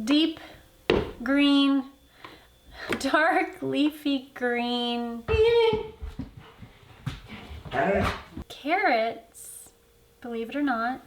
deep green, dark leafy green. Carrots, believe it or not,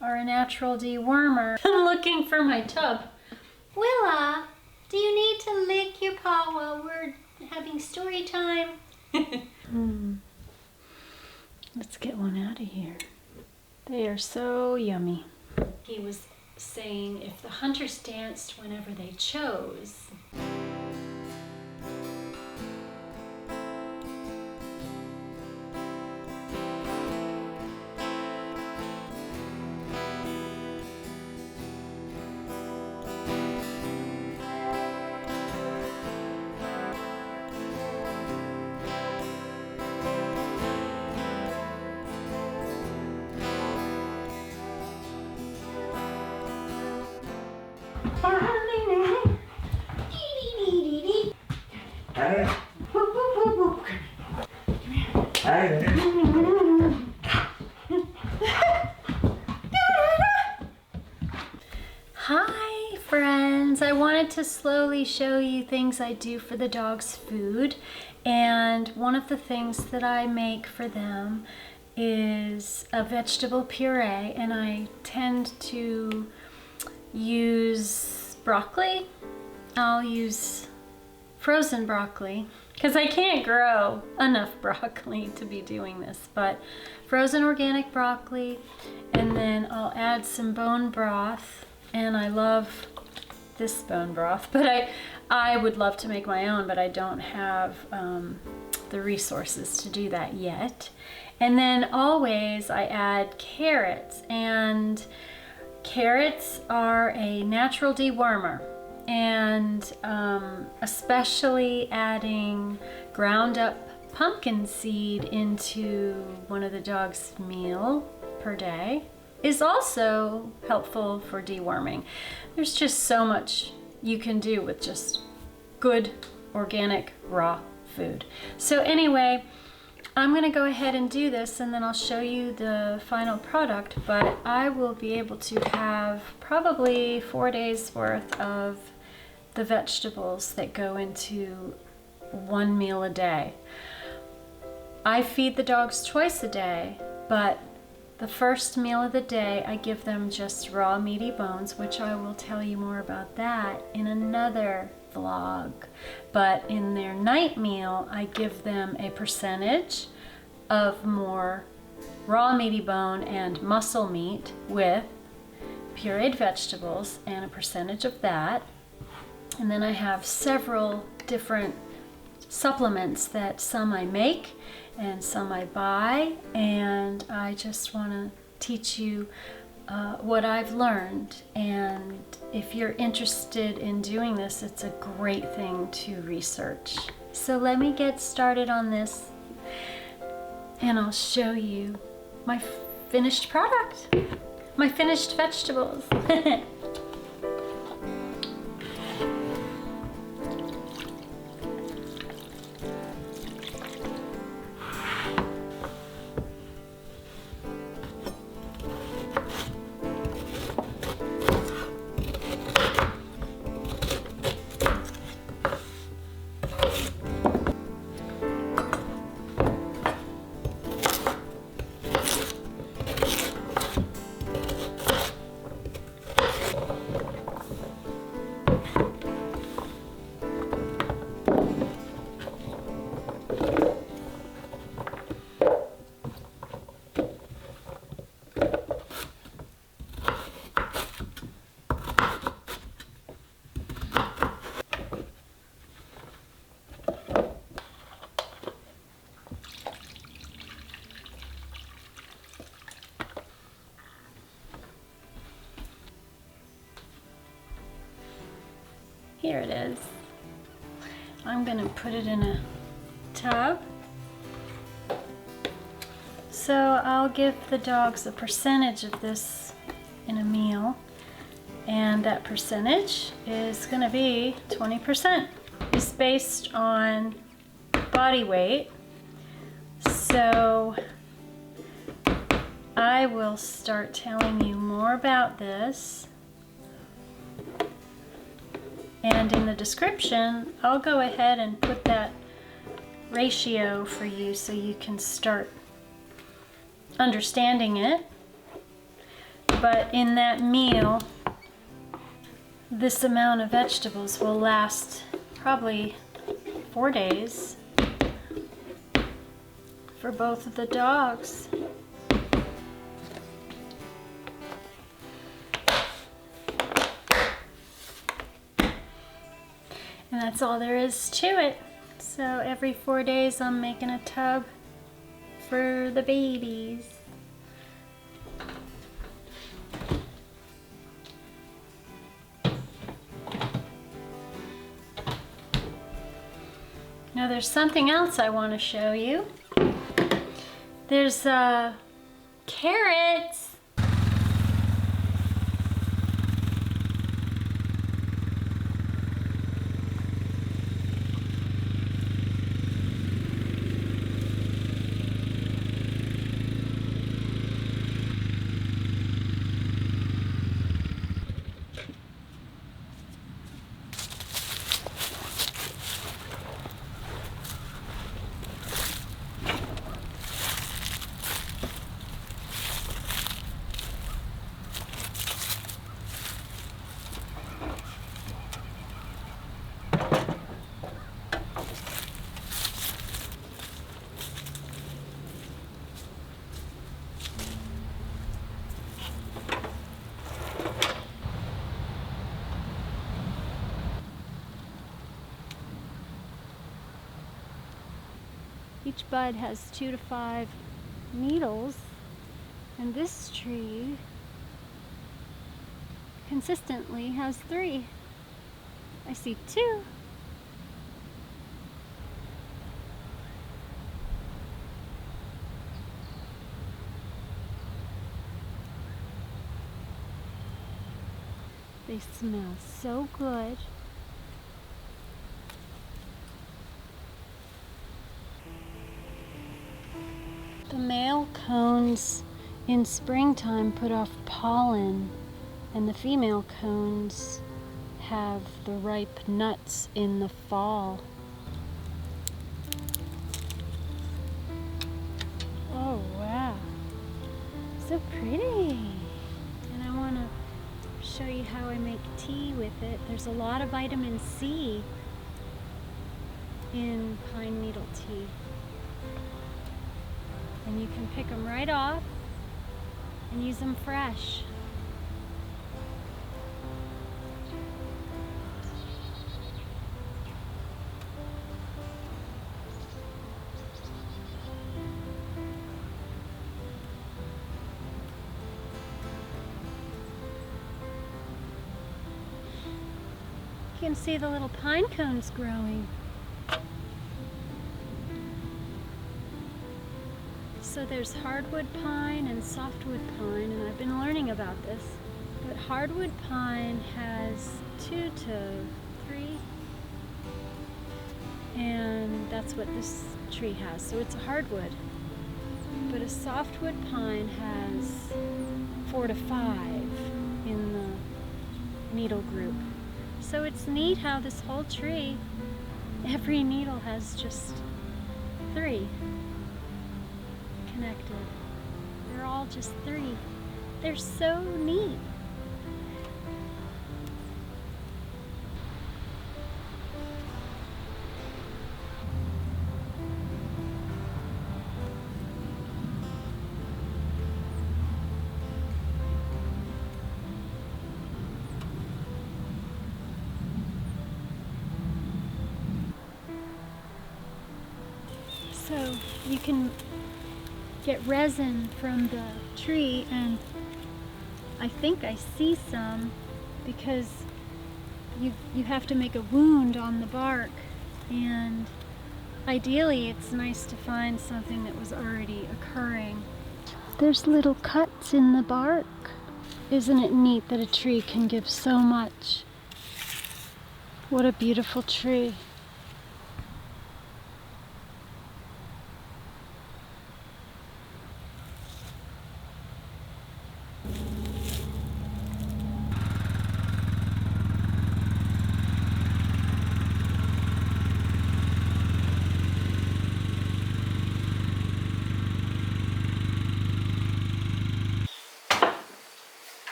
are a natural dewormer. I'm looking for my tub. Willa, do you need to lick your paw while we're having story time? Let's get one out of here. They are so yummy. He was saying if the hunters danced whenever they chose. Hi friends, I wanted to slowly show you things I do for the dog's food, and one of the things that I make for them is a vegetable puree, and I tend to use broccoli. I'll use frozen broccoli because I can't grow enough broccoli to be doing this, but frozen organic broccoli, and then I'll add some bone broth, and I love this bone broth, but I would love to make my own, but I don't have the resources to do that yet. And then always I add carrots, and carrots are a natural dewormer, and especially adding ground up pumpkin seed into one of the dog's meal per day is also helpful for deworming. There's just so much you can do with just good organic raw food. So anyway, I'm gonna go ahead and do this, and then I'll show you the final product, but I will be able to have probably 4 days worth of the vegetables that go into one meal a day. I feed the dogs twice a day, but the first meal of the day I give them just raw meaty bones, which I will tell you more about that in another vlog. But in their night meal, I give them a percentage of more raw meaty bone and muscle meat with pureed vegetables and a percentage of that. And then I have several different supplements that some I make and some I buy, and I just want to teach you what I've learned. And if you're interested in doing this, it's a great thing to research. So let me get started on this, and I'll show you my finished product, my finished vegetables. Here it is. I'm gonna put it in a tub. So I'll give the dogs a percentage of this in a meal, and that percentage is gonna be 20%. It's based on body weight. So I will start telling you more about this And in the description, I'll go ahead and put that ratio for you so you can start understanding it. But in that meal, this amount of vegetables will last probably 4 days for both of the dogs. And that's all there is to it. So every 4 days I'm making a tub for the babies. Now there's something else I want to show you. There's carrots. Each bud has 2 to 5 needles, and this tree consistently has 3. I see 2. They smell so good. The male cones in springtime put off pollen, and the female cones have the ripe nuts in the fall. Oh wow, so pretty. And I want to show you how I make tea with it. There's a lot of vitamin C in pine needle tea. And you can pick them right off and use them fresh. You can see the little pine cones growing. So there's hardwood pine and softwood pine, and I've been learning about this. But hardwood pine has 2 to 3, and that's what this tree has. So it's a hardwood. But a softwood pine has 4 to 5 in the needle group. So it's neat how this whole tree, every needle has just 3 connected. They're all just 3. They're so neat. So you can get resin from the tree, and I think I see some because you have to make a wound on the bark, and ideally it's nice to find something that was already occurring. There's little cuts in the bark. Isn't it neat that a tree can give so much? What a beautiful tree.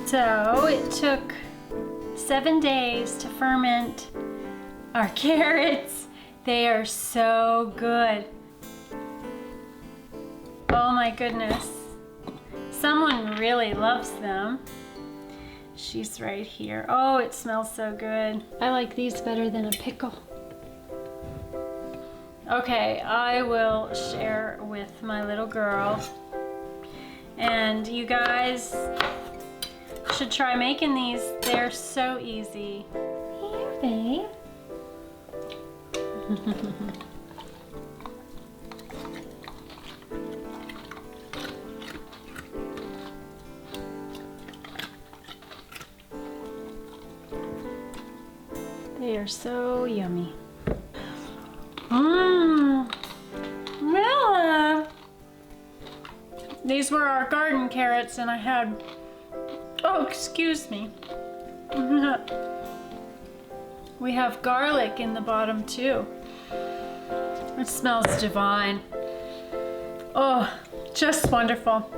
So it took 7 days to ferment our carrots. They are so good. Oh my goodness. Someone really loves them. She's right here. Oh, it smells so good. I like these better than a pickle. Okay, I will share with my little girl. And you guys should try making these. They're so easy. Here, babe. They are so yummy. Mmm. These were our garden carrots, and I had, oh, excuse me. We have garlic in the bottom too. It smells divine. Oh, just wonderful.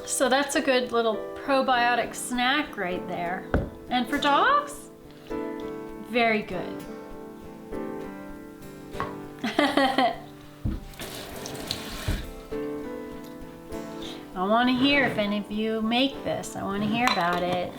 So that's a good little probiotic snack right there. And for dogs, very good. I want to hear if any of you make this. I want to hear about it.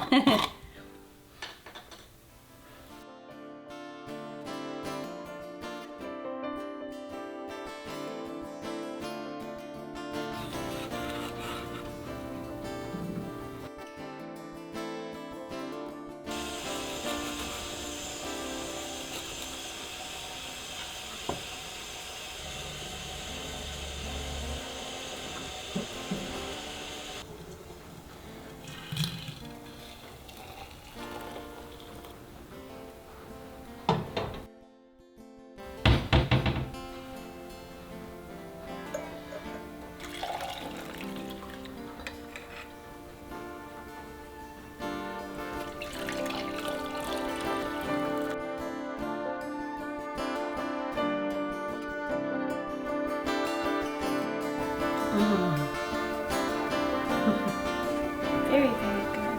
Very, very good.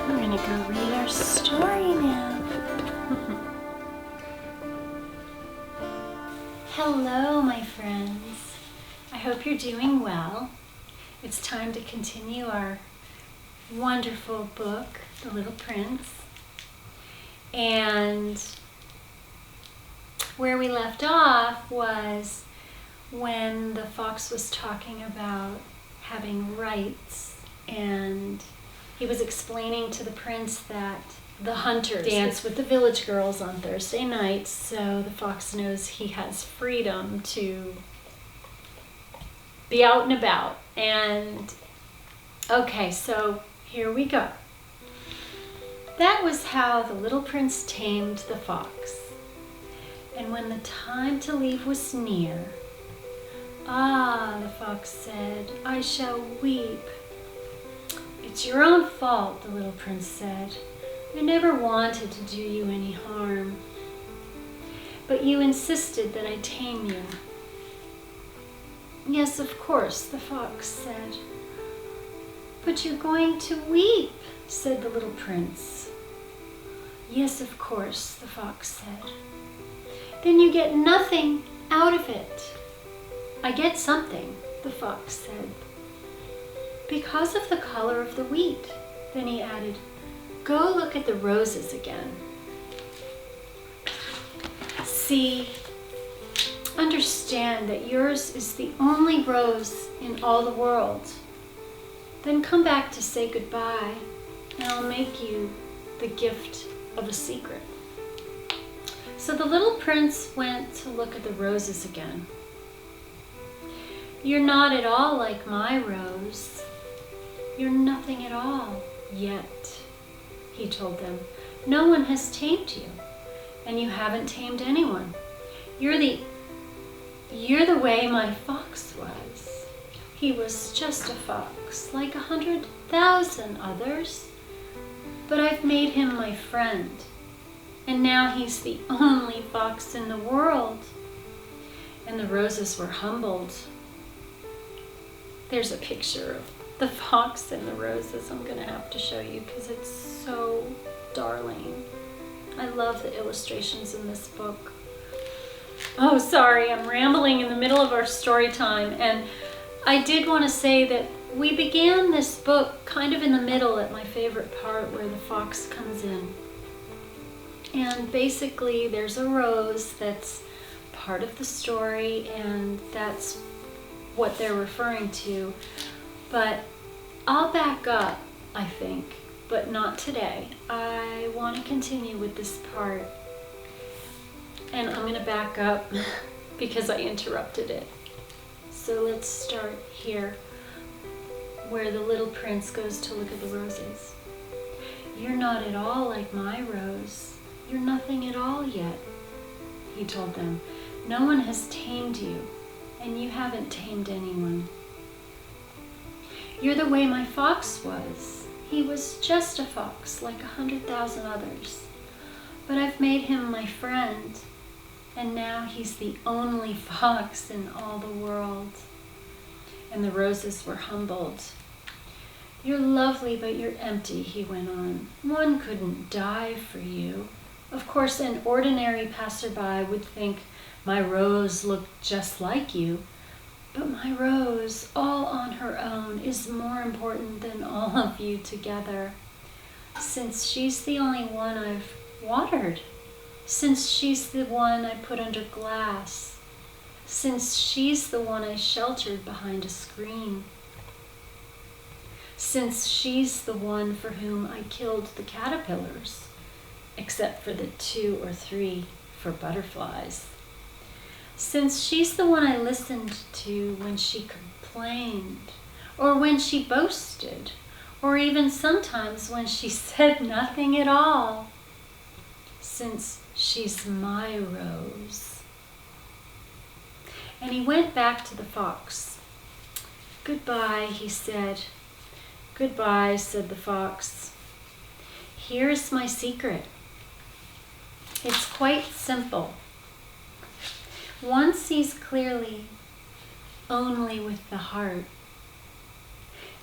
We're gonna go read our story now. Hello, my friends. I hope you're doing well. It's time to continue our wonderful book, The Little Prince. And where we left off was when the fox was talking about having rights, and he was explaining to the prince that the hunters dance with the village girls on Thursday nights, so the fox knows he has freedom to be out and about. And okay, so here we go. That was how the little prince tamed the fox. And when the time to leave was near, "Ah," the fox said, "I shall weep." "It's your own fault," the little prince said. "I never wanted to do you any harm, but you insisted that I tame you." "Yes, of course," the fox said. "But you're going to weep," said the little prince. "Yes, of course," the fox said. "Then you get nothing out of it." "I get something," the fox said. "Because of the color of the wheat." Then he added, "Go look at the roses again. See, understand that yours is the only rose in all the world. Then come back to say goodbye, and I'll make you the gift of a secret." So the little prince went to look at the roses again. "You're not at all like my rose. You're nothing at all yet," he told them. "No one has tamed you, and you haven't tamed anyone. You're the way my fox was. He was just a fox, like 100,000 others. But I've made him my friend, and now he's the only fox in the world." And the roses were humbled. There's a picture the fox and the roses I'm gonna have to show you because it's so darling. I love the illustrations in this book. Oh, sorry, I'm rambling in the middle of our story time. And I did want to say that we began this book kind of in the middle at my favorite part where the fox comes in. And basically there's a rose that's part of the story, and that's what they're referring to. But I'll back up, I think, but not today. I want to continue with this part. And I'm going to back up because I interrupted it. So let's start here, where the little prince goes to look at the roses. "You're not at all like my rose. You're nothing at all yet," he told them. "No one has tamed you, and you haven't tamed anyone. You're the way my fox was. He was just a fox like 100,000 others. But I've made him my friend, and now he's the only fox in all the world." And the roses were humbled. "You're lovely, but you're empty," he went on. "One couldn't die for you. Of course, an ordinary passerby would think my rose looked just like you. But my rose, all on her own, is more important than all of you together. Since she's the only one I've watered. Since she's the one I put under glass. Since she's the one I sheltered behind a screen. Since she's the one for whom I killed the caterpillars, except for the 2 or 3 for butterflies. Since she's the one I listened to when she complained, or when she boasted, or even sometimes when she said nothing at all. Since she's my rose." And he went back to the fox. "Goodbye," he said. "Goodbye," said the fox. "Here's my secret. It's quite simple. One sees clearly only with the heart.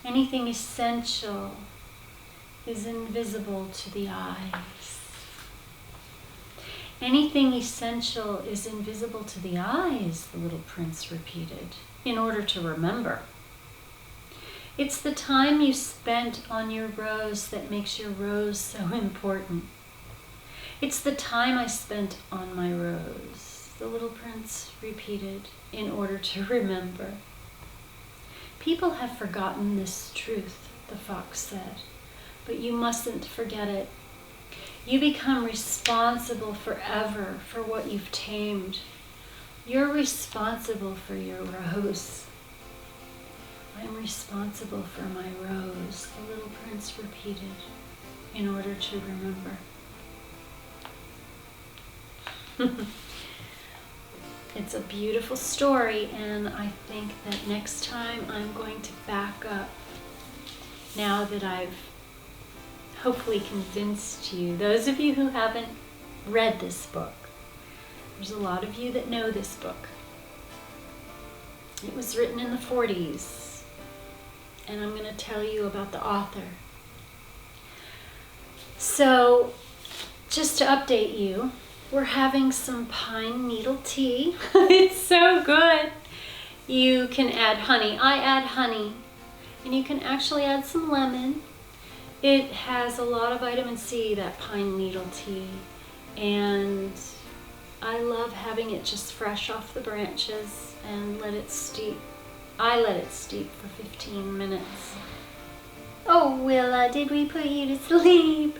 Anything essential is invisible to the eyes." "Anything essential is invisible to the eyes," the little prince repeated, "in order to remember. It's the time you spent on your rose that makes your rose so important. It's the time I spent on my rose," the little prince repeated, "in order to remember." "People have forgotten this truth," the fox said, "but you mustn't forget it. You become responsible forever for what you've tamed. You're responsible for your rose." "I'm responsible for my rose," the little prince repeated, "in order to remember." It's a beautiful story, and I think that next time I'm going to back up, now that I've hopefully convinced you. Those of you who haven't read this book, there's a lot of you that know this book. It was written in the 40s, and I'm going to tell you about the author. So, just to update you, we're having some pine needle tea. It's so good. You can add honey. I add honey, and you can actually add some lemon. It has a lot of vitamin C, that pine needle tea, and I love having it just fresh off the branches and let it steep. I let it steep for 15 minutes. Oh, Willa, did we put you to sleep?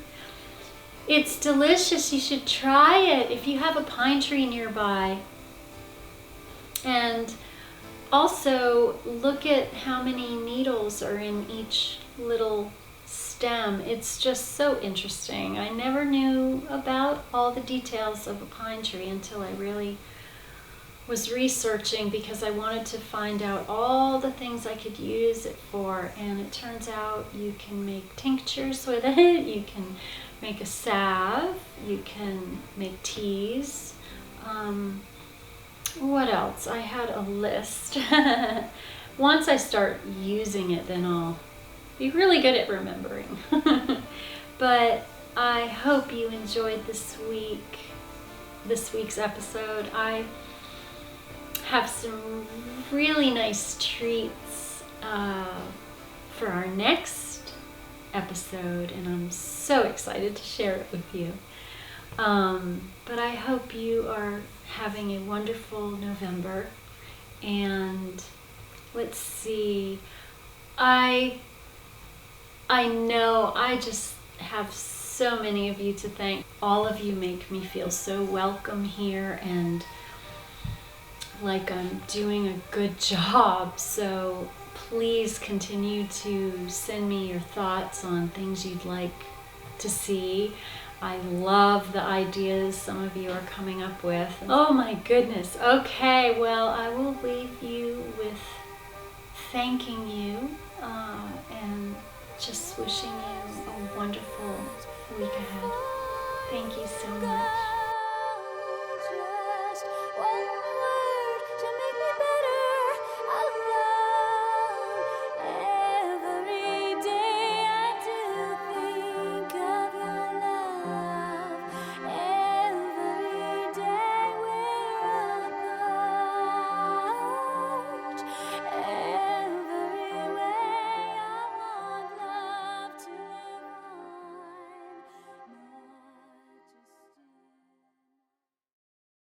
It's delicious. You should try it if you have a pine tree nearby. And also look at how many needles are in each little stem. It's just so interesting. I never knew about all the details of a pine tree until I really was researching, because I wanted to find out all the things I could use it for. And it turns out you can make tinctures with it, you can make a salve, you can make teas. What else? I had a list. once I start using it, then I'll be really good at remembering. But I hope you enjoyed this week's episode. I have some really nice treats for our next episode, and I'm so excited to share it with you. But I hope you are having a wonderful November. And let's see, I know I just have so many of you to thank. All of you make me feel so welcome here and like I'm doing a good job. So please continue to send me your thoughts on things you'd like to see. I love the ideas some of you are coming up with. Oh my goodness. Okay, well, I will leave you with thanking you and just wishing you a wonderful week ahead. Thank you so much.